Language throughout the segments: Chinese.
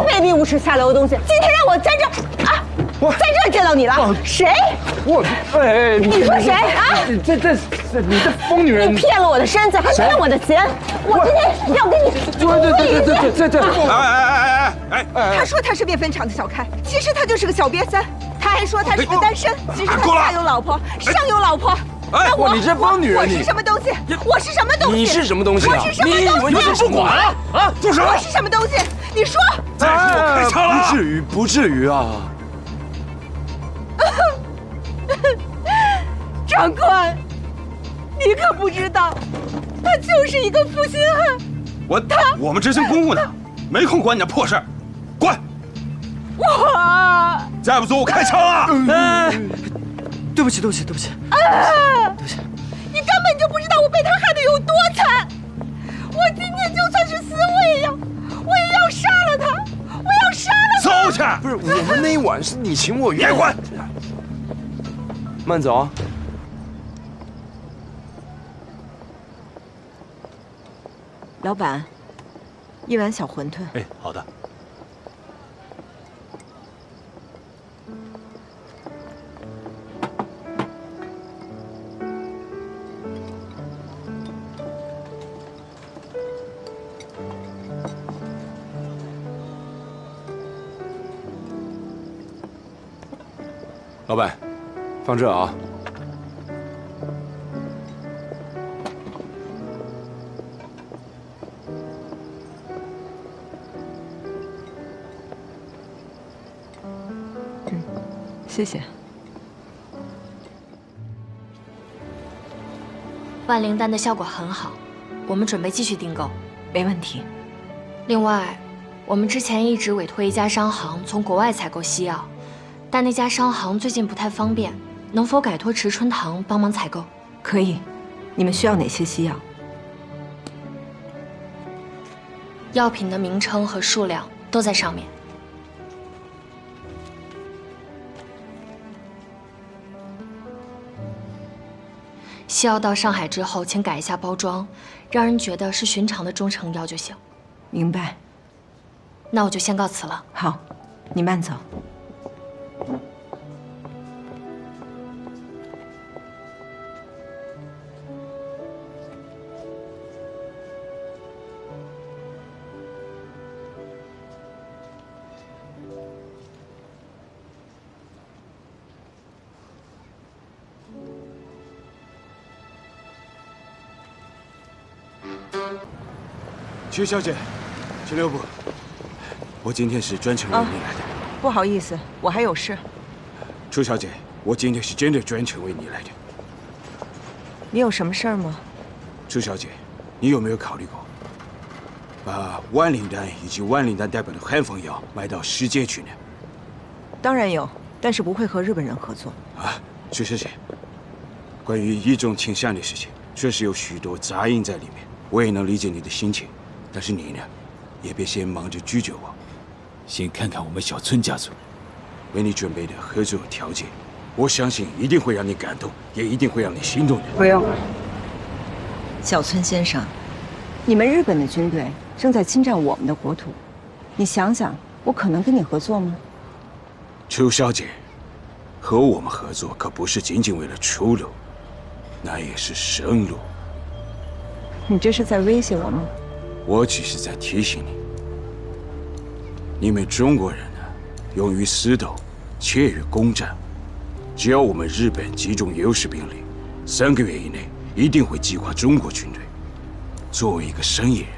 卑鄙无耻下流的东西！今天让我在这啊，在这见到你了，谁？你说谁啊？这，你这疯女人！你骗了我的身子，还骗我的钱，我今天要跟你这！哎！他说他是面粉厂的小开，其实他就是个小瘪三。他还说他是个单身，其实他下有老婆，上有老婆。那我，你这疯女人！我是什么东西？我是什么东西？你是什么东西？我是什么东西？你不管了啊！住手！我是什么东西？你说。再说我开枪了！不至于啊！长官，你可不知道，他就是一个负心汉。我们执行公务呢，没空管你那破事儿，滚！我再不走我开枪啊！对不起。你根本就不知道我被他害得有多惨。我今天就算是死，我也要杀了他，我要杀了他。走去！不是，我们那一晚是你情我愿。别管！慢走啊！老板，一碗小馄饨。哎，好的。老板，放这啊。谢谢。万灵丹的效果很好，我们准备继续订购。没问题。另外，我们之前一直委托一家商行从国外采购西药，但那家商行最近不太方便，能否改托池春堂帮忙采购？可以。你们需要哪些西药？药品的名称和数量都在上面。西药到上海之后，请改一下包装，让人觉得是寻常的中成药就行。明白。那我就先告辞了。好，你慢走。曲小姐，请留步。我今天是专程为你来的。不好意思，我还有事。楚小姐，我今天是真的专程为你来的。你有什么事儿吗？楚小姐，你有没有考虑过，把万灵丹以及万灵丹代表的汉方药卖到世界去呢？当然有，但是不会和日本人合作。啊，楚小姐，关于一种倾向的事情，确实有许多杂音在里面，我也能理解你的心情。但是你呢，也别先忙着拒绝我，先看看我们小村家族为你准备的合作条件，我相信一定会让你感动，也一定会让你心动的。不用，小村先生，你们日本的军队正在侵占我们的国土，你想想，我可能跟你合作吗？楚小姐，和我们合作可不是仅仅为了出路，那也是生路。你这是在威胁我吗？我只是在提醒你，你们中国人呢，勇于私斗，怯于攻战。只要我们日本集中优势兵力，3个月以内一定会击垮中国军队。作为一个生意人，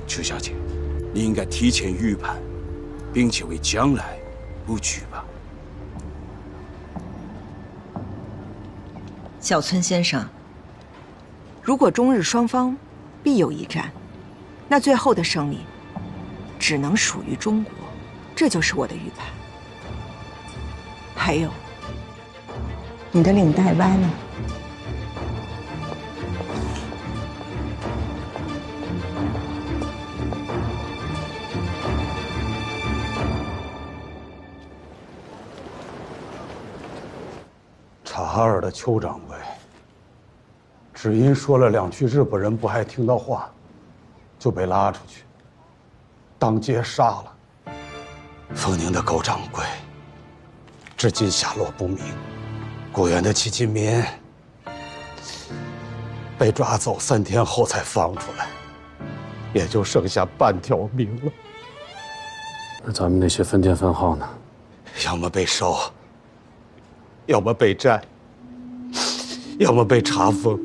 曲小姐，你应该提前预判，并且为将来布局吧。小村先生，如果中日双方必有一战，那最后的胜利只能属于中国，这就是我的预判。还有，你的领带歪了。察哈尔的邱掌柜，只因说了2句日本人不爱听的话，就被拉出去，当街杀了。丰宁的狗掌柜至今下落不明，古原的戚继民被抓走3天后才放出来，也就剩下半条命了。那咱们那些分店分号呢？要么被收，要么被占，要么被查封，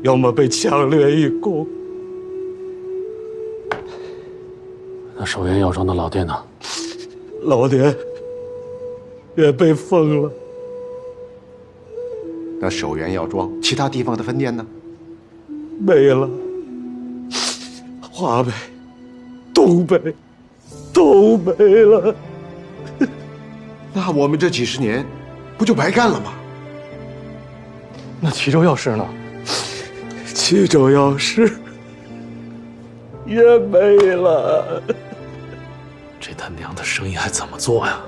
要么被强掠一空。那首元药庄的老店呢？老店也被封了。那首元药庄其他地方的分店呢？没了。华北、东北都没了。那我们这几十年不就白干了吗？那齐州药市呢？齐州药市也没了。这他娘的生意还怎么做呀？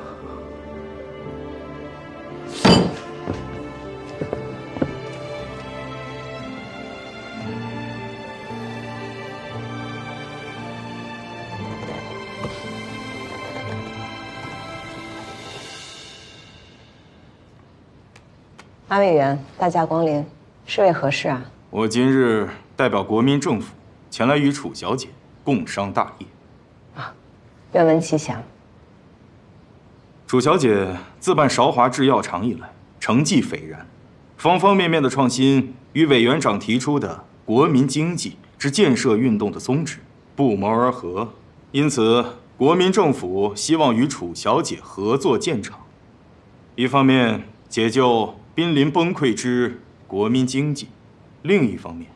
马委员，大驾光临，是为何事啊？我今日代表国民政府前来与楚小姐共商大业。愿闻其详。楚小姐自办韶华制药厂以来，成绩斐然，方方面面的创新与委员长提出的国民经济之建设运动的宗旨不谋而合，因此国民政府希望与楚小姐合作建厂，一方面解救濒临崩溃之国民经济，另一方面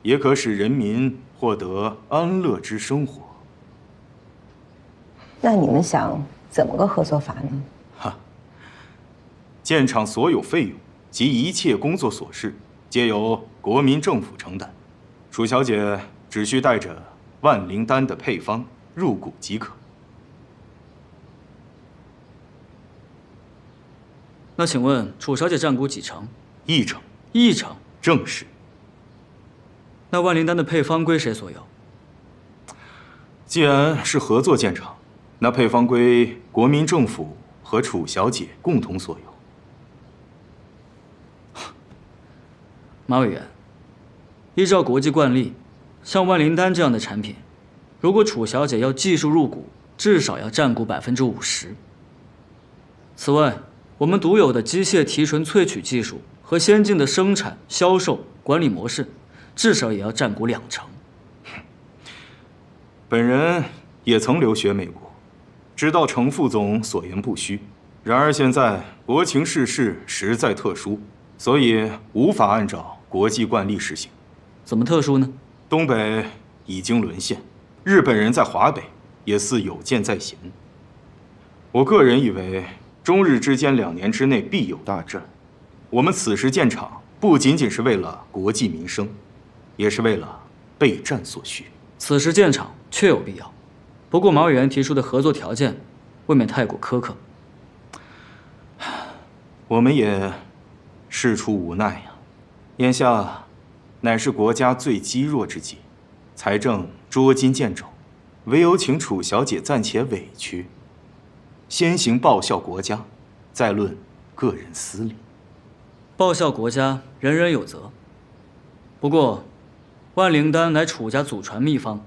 也可使人民获得安乐之生活。那你们想怎么个合作法呢？建厂所有费用及一切工作琐事，皆由国民政府承担。楚小姐只需带着万灵丹的配方入股即可。那请问楚小姐占股几成1成。？1成。正是。那万灵丹的配方归谁所有？既然是合作建厂，那配方归国民政府和楚小姐共同所有。马委员，依照国际惯例，像万灵丹这样的产品，如果楚小姐要技术入股，至少要占股50%。此外，我们独有的机械提纯萃取技术和先进的生产、销售、管理模式，至少也要占股2成。本人也曾留学美国，知道程副总所言不虚。然而现在国情世事实在特殊，所以无法按照国际惯例实行。怎么特殊呢？东北已经沦陷，日本人在华北也似有箭在弦。我个人以为，中日之间2年之内必有大战。我们此时建厂，不仅仅是为了国计民生，也是为了备战所需。此时建厂确有必要，不过马委员提出的合作条件，未免太过苛刻。我们也事出无奈呀。眼下乃是国家最积弱之际，财政捉襟见肘，唯有请楚小姐暂且委屈，先行报效国家，再论个人私利。报效国家，人人有责。不过，万灵丹乃楚家祖传秘方，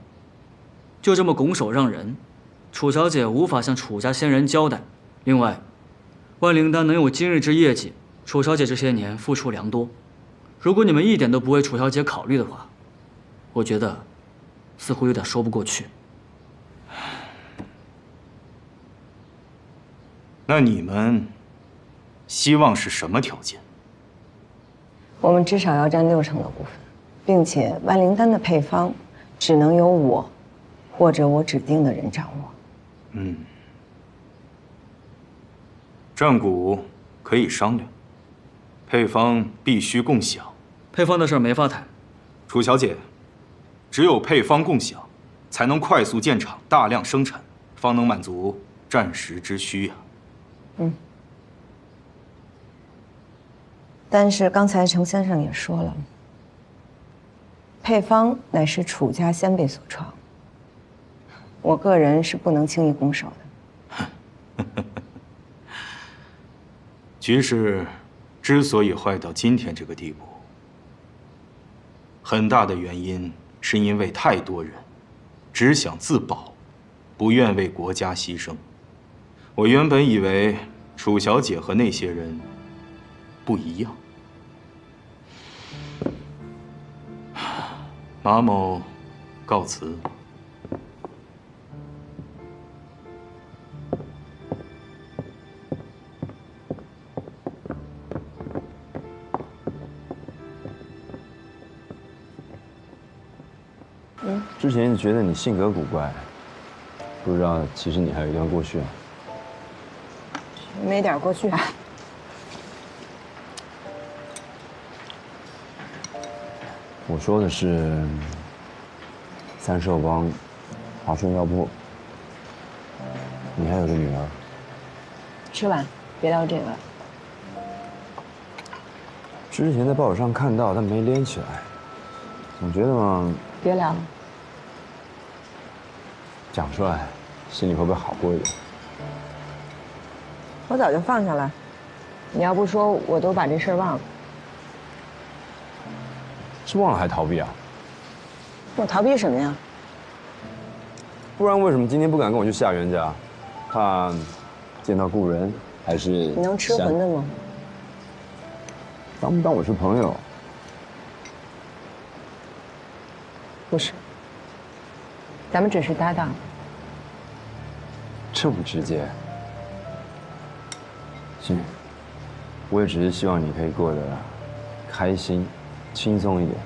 就这么拱手让人，楚小姐无法向楚家先人交代。另外，万灵丹能有今日之业绩，楚小姐这些年付出良多。如果你们一点都不为楚小姐考虑的话，我觉得似乎有点说不过去。那你们希望是什么条件？我们至少要占6成的股份，并且万灵丹的配方只能由我或者我指定的人掌握。占股可以商量，配方必须共享。配方的事儿没法谈。楚小姐，只有配方共享，才能快速建厂、大量生产，方能满足战时之需呀。但是刚才程先生也说了，配方乃是楚家先辈所创，我个人是不能轻易拱手的。局势之所以坏到今天这个地步，很大的原因是因为太多人只想自保，不愿为国家牺牲。我原本以为楚小姐和那些人不一样。马某告辞。之前觉得你性格古怪，不知道其实你还有一段过去啊。没点过去啊。我说的是三寿帮华顺药铺，你还有个女儿。吃完，别聊这个了。之前在报纸上看到，但没连起来，总觉得嘛，别聊了。讲出来，心里会不会好过一点？我早就放下了，你要不说，我都把这事儿忘了。是忘了还逃避啊？我逃避什么呀？不然为什么今天不敢跟我去夏元家？怕见到故人，还是你能吃馄饨吗？当不当我是朋友？不是，咱们只是搭档。这么直接？行，我也只是希望你可以过得开心、轻松一点。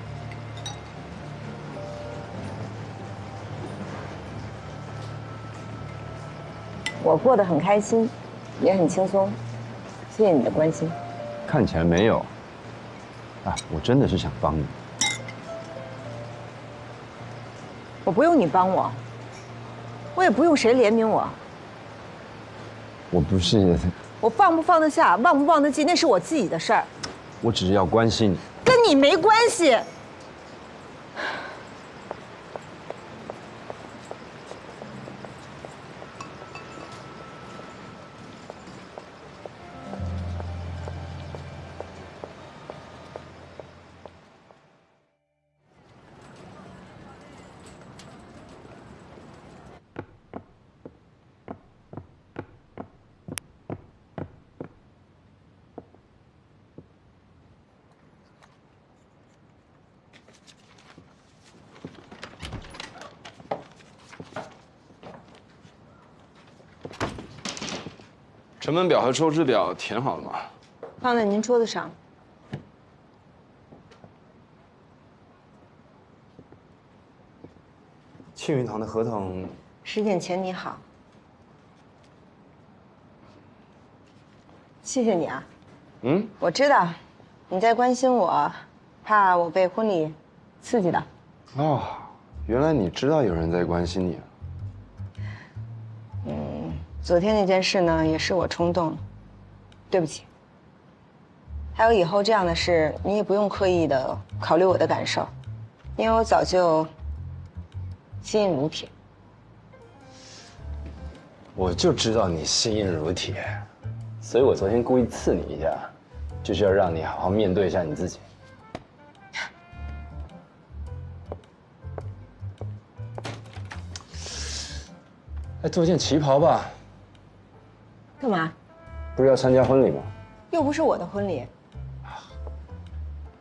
我过得很开心，也很轻松，谢谢你的关心。看起来没有。啊，我真的是想帮你。我不用你帮我，我也不用谁怜悯我。我不是，我放不放得下，忘不忘得记，那是我自己的事儿，我只是要关心你。跟你没关系。成本表和收支表填好了吗？放在您桌子上。庆云堂的合同10点前拟好。谢谢你啊。嗯，我知道你在关心我，怕我被婚礼刺激到。哦，原来你知道有人在关心你啊。昨天那件事呢，也是我冲动了，对不起。还有以后这样的事，你也不用刻意的考虑我的感受，因为我早就心硬如铁。我就知道你心硬如铁，所以我昨天故意刺你一下，就是要让你好好面对一下你自己。来做件旗袍吧。干嘛？不是要参加婚礼吗？又不是我的婚礼。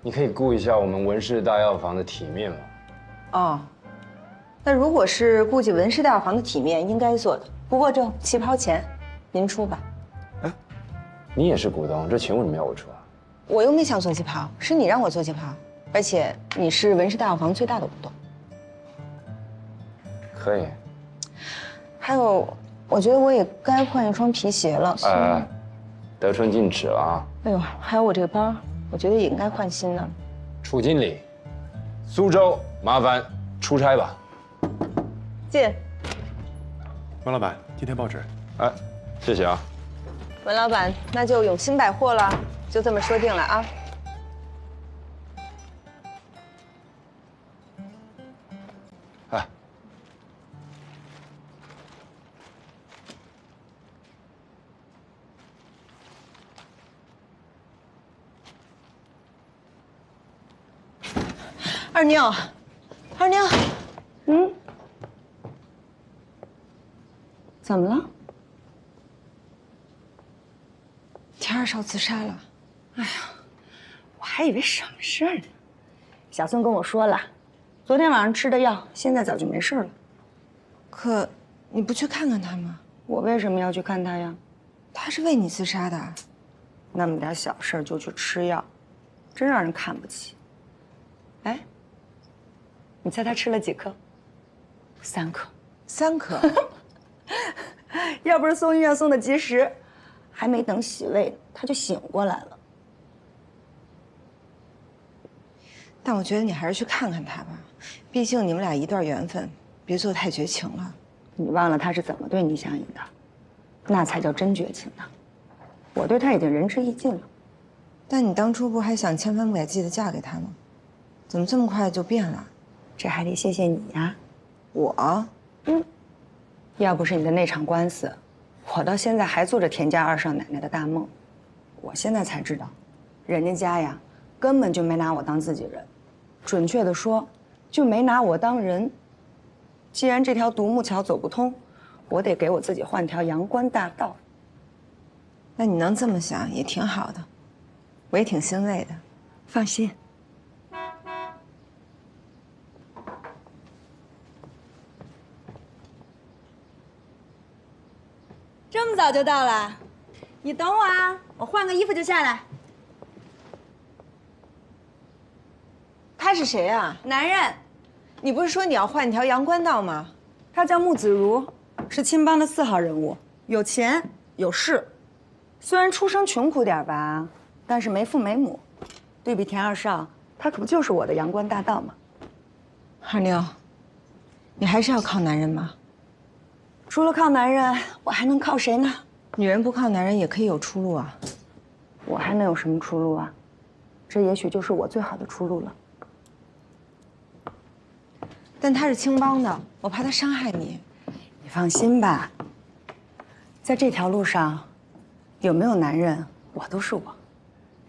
你可以顾一下我们文氏大药房的体面嘛。哦，那如果是顾及文氏大药房的体面，应该做的。不过这旗袍钱，您出吧。哎，你也是股东，这钱为什么要我出啊？我又没想做旗袍，是你让我做旗袍，而且你是文氏大药房最大的股东。可以。还有，我觉得我也该换一双皮鞋了。哎，得寸进尺了啊！哎呦，还有我这个包，我觉得也应该换新的。楚经理，苏州麻烦出差吧。进。文老板，今天报纸。哎，谢谢啊。文老板，那就永兴百货了，就这么说定了啊。哎。二妞，二妞，怎么了？田二少自杀了。哎呀，我还以为什么事儿呢。小孙跟我说了，昨天晚上吃的药，现在早就没事了。可你不去看看他吗？我为什么要去看他呀？他是为你自杀的。那么点小事就去吃药，真让人看不起。哎，你猜他吃了几颗？3颗。3颗。要不是送医院送的及时，还没等洗胃，他就醒过来了。但我觉得你还是去看看他吧，毕竟你们俩一段缘分，别做太绝情了。你忘了他是怎么对你相应的，那才叫真绝情呢。我对他已经仁至义尽了。但你当初不还想千方百计的嫁给他吗？怎么这么快就变了？这还得谢谢你呀。我，要不是你的那场官司，我到现在还做着田家二少奶奶的大梦。我现在才知道，人家呀根本就没拿我当自己人，准确的说，就没拿我当人。既然这条独木桥走不通，我得给我自己换条阳关大道。那你能这么想也挺好的，我也挺欣慰的。放心。这么早就到了，你等我啊，我换个衣服就下来。他是谁啊？男人，你不是说你要换一条阳关道吗？他叫穆子如，是青帮的4号人物，有钱有势。虽然出身穷苦点吧，但是没父没母。对比田二少，他可不就是我的阳关大道吗？二妞，你还是要靠男人吗？除了靠男人，我还能靠谁呢？女人不靠男人也可以有出路啊。我还能有什么出路啊？这也许就是我最好的出路了。但他是青帮的，我怕他伤害你。你放心吧，在这条路上，有没有男人，我都是我。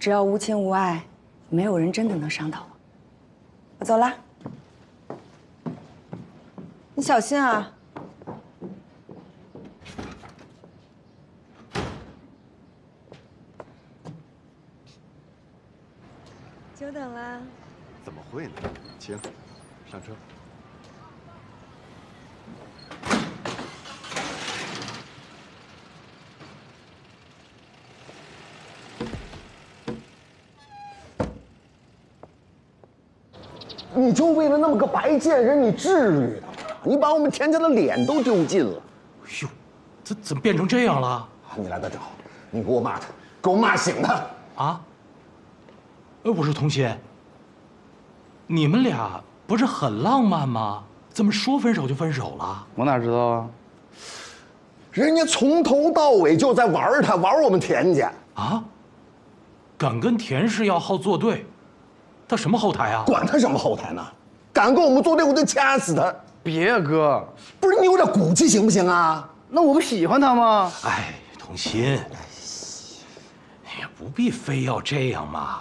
只要无情无爱，没有人真的能伤到我。我走了，你小心啊。久等了。怎么会呢？请上车。你就为了那么个白贱人，你至于的吗？你把我们田家的脸都丢尽了。哎呦，怎么变成这样了？你来的正好，你给我骂他，给我骂醒他。啊？不是童心，你们俩不是很浪漫吗？怎么说分手就分手了？我哪知道啊？人家从头到尾就在玩他，玩我们田家啊！敢跟田氏要好作对，他什么后台啊？管他什么后台呢？敢跟我们作对，我就掐死他！别哥，不是你有点骨气行不行啊？那我不喜欢他吗？哎，童心，也不必非要这样嘛。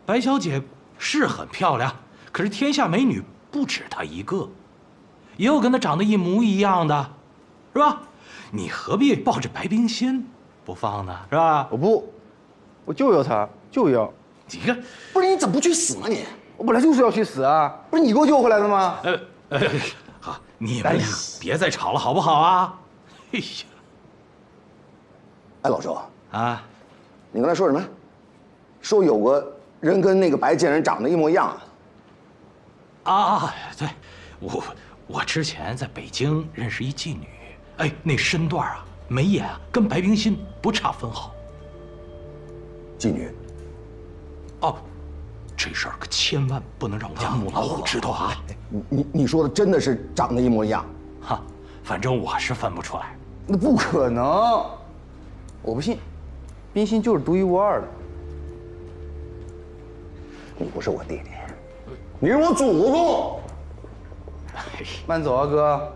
白小姐是很漂亮，可是天下美女不止她一个，也有跟她长得一模一样的，是吧？你何必抱着白冰心不放呢？是吧？我不，我就要他，就要。你看，不是你怎么不去死呢你？我本来就是要去死啊！不是你给我救回来的吗？好，你们俩别再吵了，好不好啊？哎呀，哎，老周啊，你刚才说什么？说有个人跟那个白贱人长得一模一样啊？啊，对，我之前在北京认识一妓女，哎，那身段啊，眉眼啊，跟白冰心不差分毫。妓女？哦，这事儿可千万不能让我家母老虎知道啊！你说的真的是长得一模一样？哈，反正我是分不出来。那不可能，我不信，冰心就是独一无二的。你不是我弟弟，你是我祖宗。慢走啊，哥。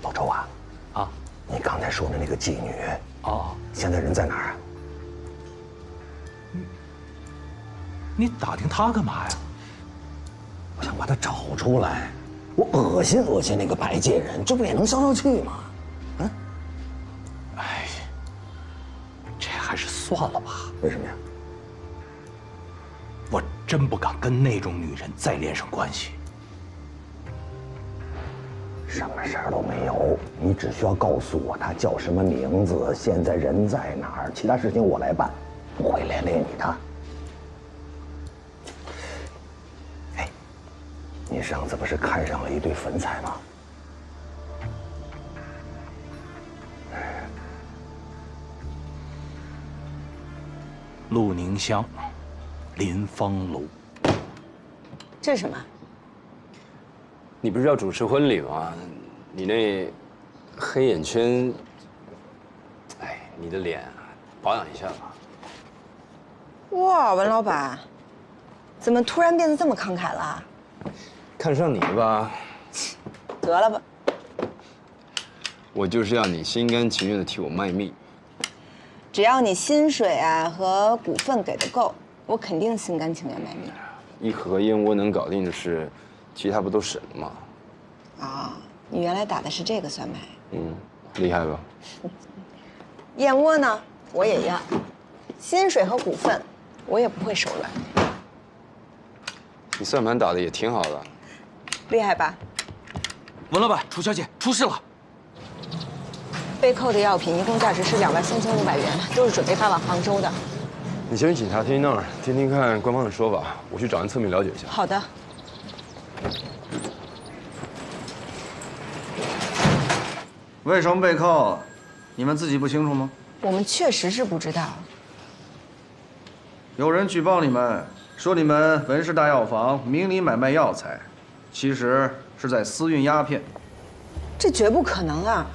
老周啊，啊，你刚才说的那个妓女，哦，现在人在哪儿啊？你打听他干嘛呀？我想把他找出来，我恶心那个白介人，这不也能消消气吗？啊？哎，这还是算了吧。为什么呀？我真不敢跟那种女人再连上关系。什么事儿都没有，你只需要告诉我他叫什么名字，现在人在哪儿，其他事情我来办，不会连累你的。哎，你上次不是看上了一对粉彩吗？陆宁乡，林芳楼。这是什么？你不是要主持婚礼吗？你那黑眼圈，哎，你的脸保养一下吧。哇，文老板，怎么突然变得这么慷慨了？看上你吧。得了吧。我就是要你心甘情愿的替我卖命。只要你薪水啊和股份给的够，我肯定心甘情愿卖命。一盒燕窝能搞定的事，其他不都省了吗？啊，你原来打的是这个算盘。嗯，厉害吧？燕窝呢，我也要，薪水和股份，我也不会手软。你算盘打的也挺好的，厉害吧？文老板，楚小姐出事了。被扣的药品一共价值是23500元，都是准备发往杭州的。你先去警察厅那儿听听看官方的说法，我去找人侧面了解一下。好的。为什么被扣？你们自己不清楚吗？我们确实是不知道。有人举报你们，说你们文氏大药房明里买卖药材，其实是在私运鸦片。这绝不可能啊！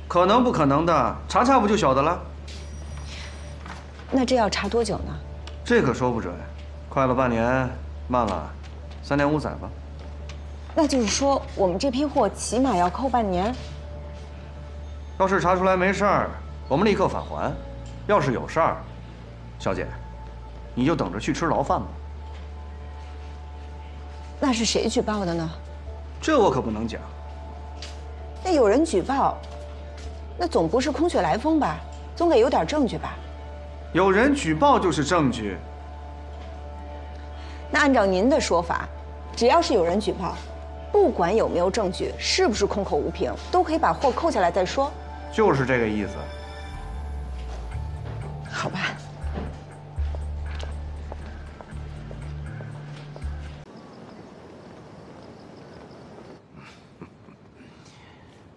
可能不可能的，查查不就晓得了？那这要查多久呢？这可说不准，快了半年，慢了3年5载吧。那就是说，我们这批货起码要扣半年。要是查出来没事儿，我们立刻返还；要是有事儿，小姐，你就等着去吃牢饭吧。那是谁举报的呢？这我可不能讲。那有人举报，那总不是空穴来风吧？总得有点证据吧？有人举报就是证据。那按照您的说法，只要是有人举报，不管有没有证据，是不是空口无凭，都可以把货扣下来再说。就是这个意思。好吧。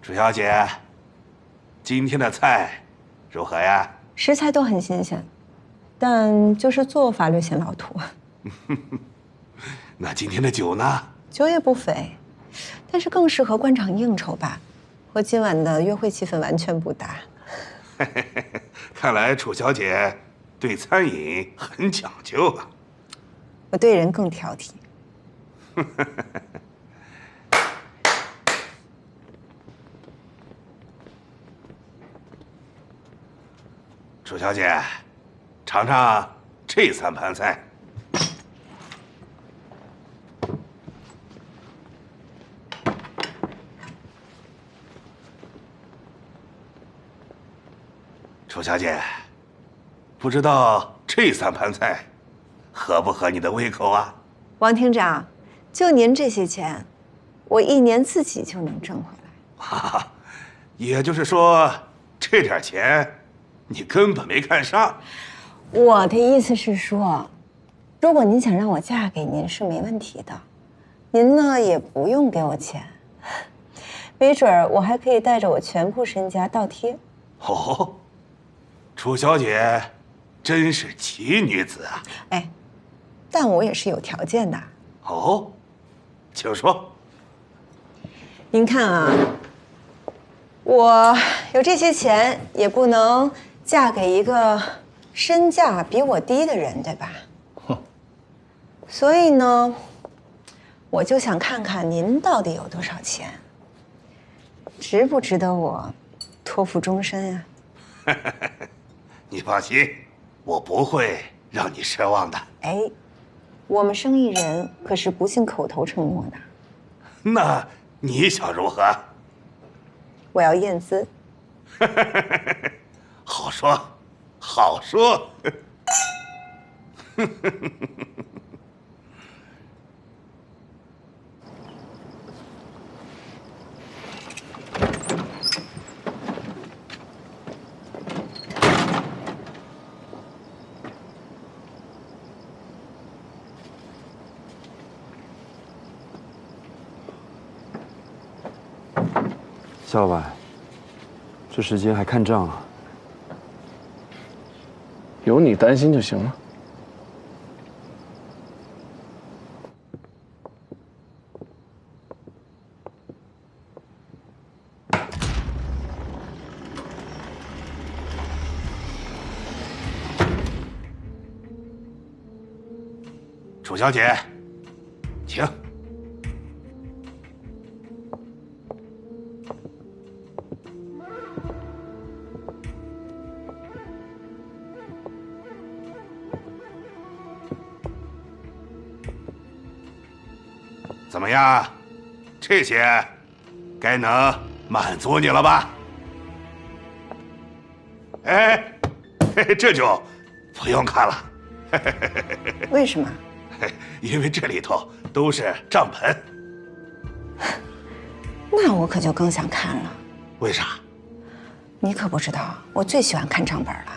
楚小姐，今天的菜如何呀？食材都很新鲜，但就是做法略显老土。那今天的酒呢？酒也不菲，但是更适合官场应酬吧，和今晚的约会气氛完全不搭。看来楚小姐对餐饮很讲究啊。我对人更挑剔。楚小姐，尝尝这3盘菜。楚小姐，不知道这3盘菜合不合你的胃口啊？王厅长，就您这些钱，我1年自己就能挣回来。哈哈，也就是说，这点钱你根本没看上。我的意思是说，如果您想让我嫁给您是没问题的，您呢也不用给我钱，没准儿我还可以带着我全部身家倒贴。哦，楚小姐真是奇女子啊！哎，但我也是有条件的。哦，请说。您看啊，我有这些钱，也不能嫁给一个身价比我低的人，对吧？所以呢，我就想看看您到底有多少钱，值不值得我托付终身啊？你放心，我不会让你失望的。哎，我们生意人可是不信口头承诺的。那你想如何？我要验资。好说，好说。夏老板，这时间还看账啊？有你担心就行了。楚小姐，请。怎么样？这些该能满足你了吧？哎，这就不用看了。为什么？因为这里头都是账本。那我可就更想看了。为啥？你可不知道，我最喜欢看账本了。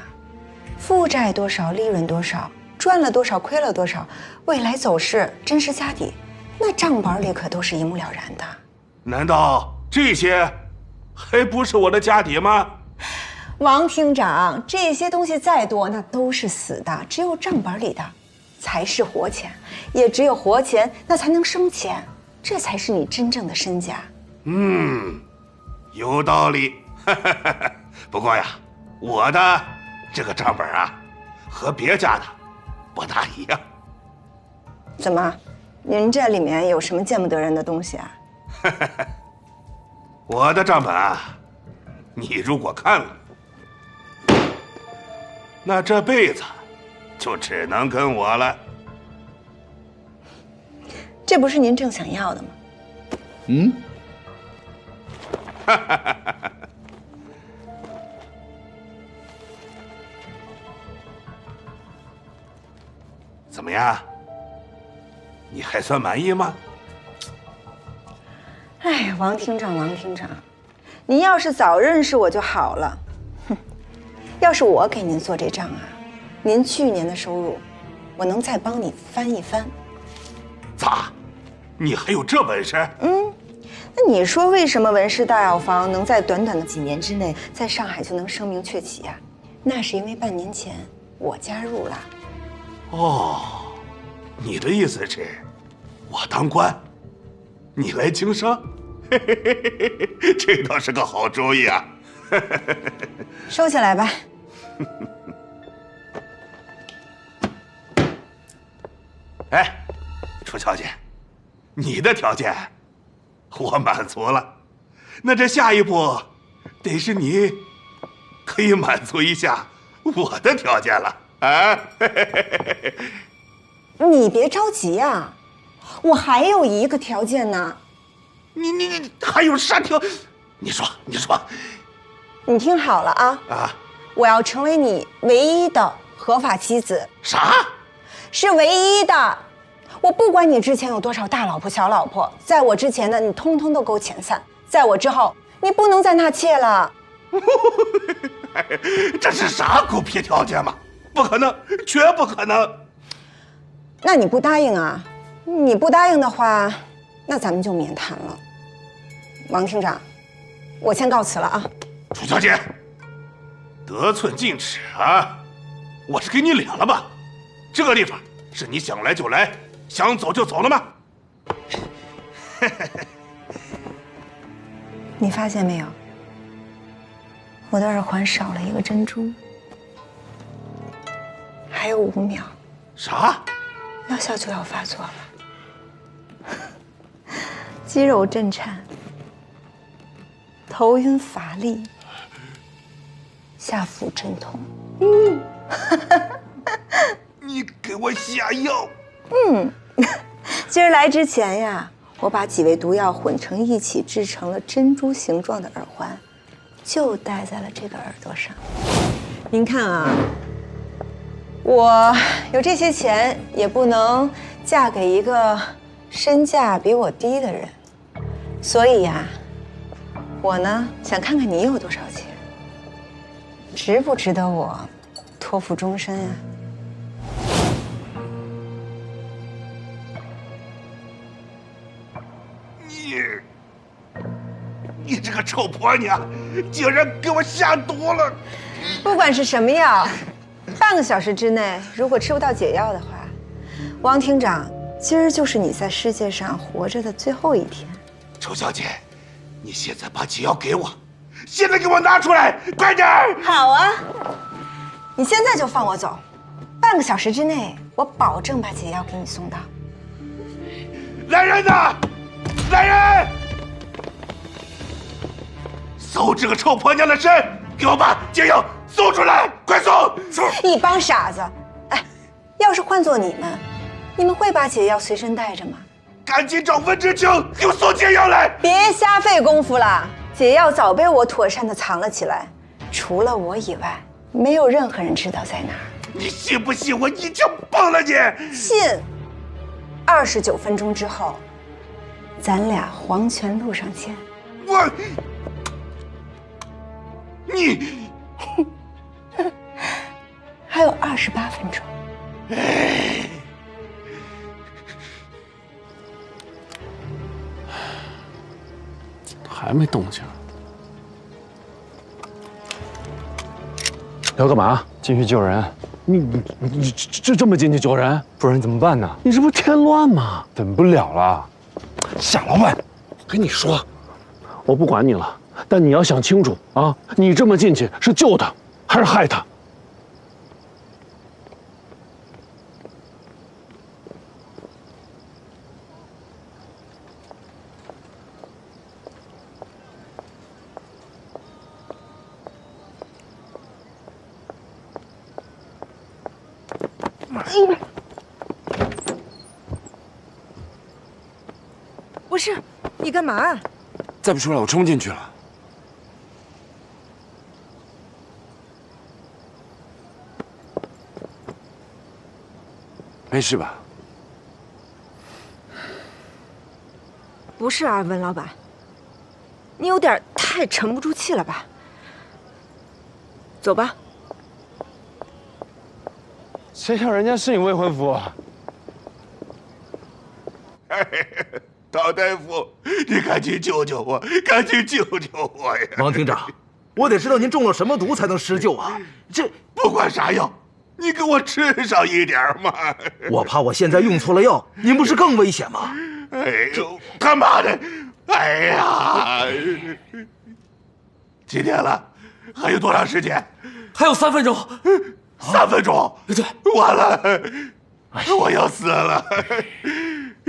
负债多少，利润多少，赚了多少，亏了多少，未来走势，真实家底，那账本里可都是一目了然的。难道这些还不是我的家底吗？王厅长，这些东西再多，那都是死的，只有账本里的才是活钱，也只有活钱，那才能生钱，这才是你真正的身家。有道理。不过呀，我的这个账本啊，和别家的不大一样。怎么，您这里面有什么见不得人的东西啊？我的账本啊，你如果看了，那这辈子就只能跟我了。这不是您正想要的吗？怎么样？你还算满意吗？哎，王厅长，王厅长，您要是早认识我就好了。哼，要是我给您做这账啊，您去年的收入，我能再帮你翻一番。咋？你还有这本事？那你说为什么文氏大药房能在短短的几年之内在上海就能声名鹊起啊？那是因为半年前我加入了。哦，你的意思是，我当官，你来经商？这倒是个好主意啊！收起来吧。哎，楚小姐，你的条件我满足了，那这下一步得是你可以满足一下我的条件了啊！你别着急啊，我还有一个条件呢。你还有啥条？你说，你听好了啊！我要成为你唯一的合法妻子。啥？是唯一的。我不管你之前有多少大老婆小老婆，在我之前的你通通都给我遣散，在我之后你不能再纳妾了。这是啥狗屁条件嘛？不可能，绝不可能。那你不答应啊？你不答应的话，那咱们就免谈了。王厅长，我先告辞了啊。楚小姐，得寸进尺啊！我是给你脸了吧？这个地方是你想来就来，想走就走了吗？你发现没有？我的耳环少了一个珍珠，还有5秒。啥？药效就要发作了，肌肉震颤，头晕乏力，下腹阵痛。你给我下药。今儿来之前呀，我把几味毒药混成一起，制成了珍珠形状的耳环，就戴在了这个耳朵上。您看啊，我有这些钱，也不能嫁给一个身价比我低的人，所以呀，我呢想看看你有多少钱，值不值得我托付终身啊？你这个臭婆娘，竟然给我下毒了！不管是什么药，半个小时之内如果吃不到解药的话，王厅长，今儿就是你在世界上活着的最后一天。楚小姐，你现在把解药给我，现在给我拿出来，快点儿！好啊，你现在就放我走，半个小时之内，我保证把解药给你送到。来人呐！来人！搜这个臭婆娘的身，给我把解药送出来，快送！一帮傻子！哎，要是换做你们会把解药随身带着吗？赶紧找温之清，给我送解药来！别瞎费功夫了，解药早被我妥善的藏了起来，除了我以外，没有任何人知道在哪儿。你信不信我一枪崩了你？信。29分钟之后，咱俩黄泉路上见。你还有28分钟。还没动静。要干嘛？进去救人。你这么进去救人？不然怎么办呢？你这不是添乱吗？等不了了。夏老板，跟你说，我不管你了，但你要想清楚啊！你这么进去是救他还是害他？不是，你干嘛？再不出来，我冲进去了。没事吧？不是啊，文老板，你有点太沉不住气了吧？走吧。谁让人家是你未婚夫啊？陶大夫，你赶紧救救我，赶紧救救我呀！王厅长，我得知道您中了什么毒才能施救啊！这不管啥药，你给我吃上一点嘛！我怕我现在用错了药，您不是更危险吗？哎呦，他妈的！哎呀，几点了？还有多长时间？还有3分钟。3分钟？对，完了，我要死了！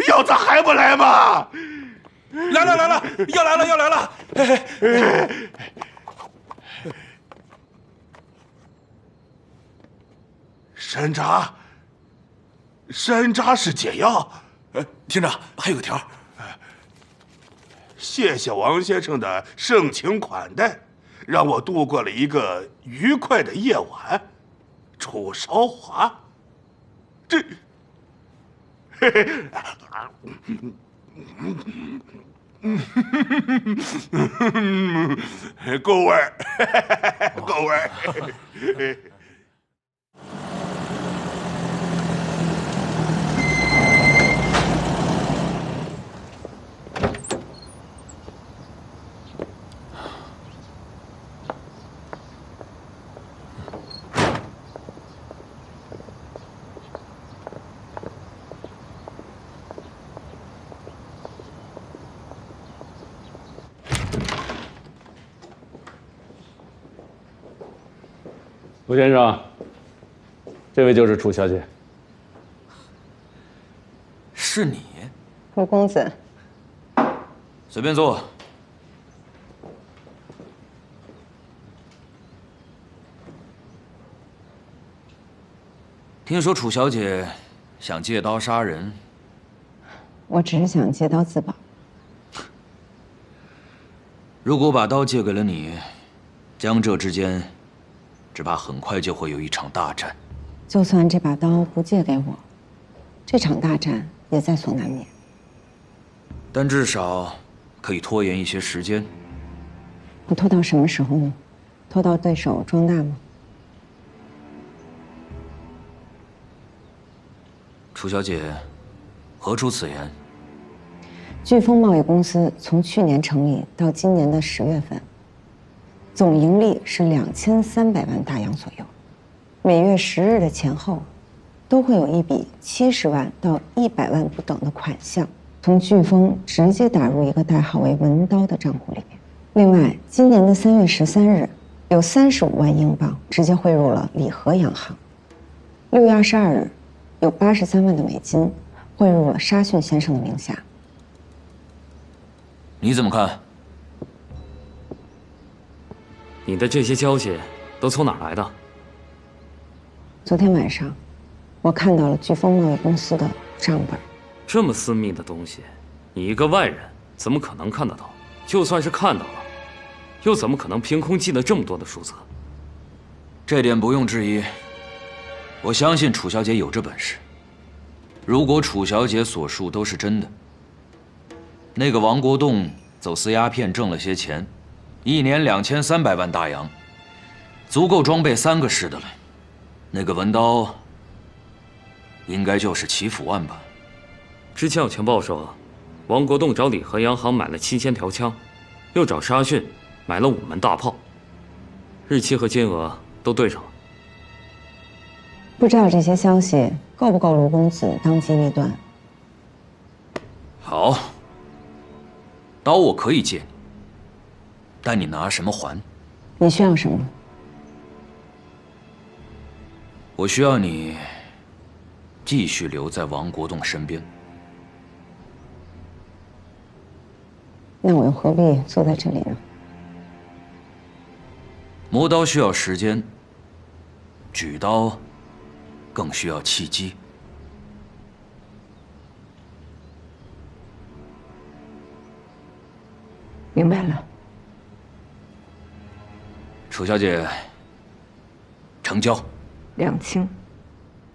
药咋还不来吗？来了，要来了！山楂是解药。厅长，还有个条。谢谢王先生的盛情款待，让我度过了一个愉快的夜晚。楚韶华，这，够味儿，够味儿。楚先生，这位就是楚小姐。是你，楚公子。随便坐。厅听说楚小姐想借刀杀人，我只是想借刀自保。如果把刀借给了你，江浙之间只怕很快就会有一场大战。就算这把刀不借给我，这场大战也在所难免。但至少可以拖延一些时间。我拖到什么时候呢？拖到对手壮大吗？楚小姐，何出此言？飓风贸易公司从去年成立到今年的10月份，总盈利是2300万大洋左右。每月10日的前后，都会有一笔70万到100万不等的款项从飓风直接打入一个代号为文刀的账户里面。另外，今年的3月13日，有35万英镑直接汇入了里河洋行。6月22日，有83万的美金汇入了沙逊先生的名下。你怎么看？你的这些消息都从哪儿来的？昨天晚上，我看到了飓风贸易公司的账本。这么私密的东西，你一个外人怎么可能看得到？就算是看到了，又怎么可能凭空记得这么多的数字？这点不用质疑。我相信楚小姐有这本事。如果楚小姐所述都是真的，那个王国栋走私鸦片挣了些钱，1年2300万大洋，足够装备3个师的了。那个文刀，应该就是齐福万吧？之前有情报说，王国栋找里河洋行买了7000条枪，又找沙逊买了5门大炮，日期和金额都对上了。不知道这些消息够不够卢公子当机立断？好，刀我可以借你，但你拿什么还？你需要什么？我需要你继续留在王国栋身边。那我又何必坐在这里呢？磨刀需要时间，举刀更需要契机。明白了。楚小姐，成交。两清。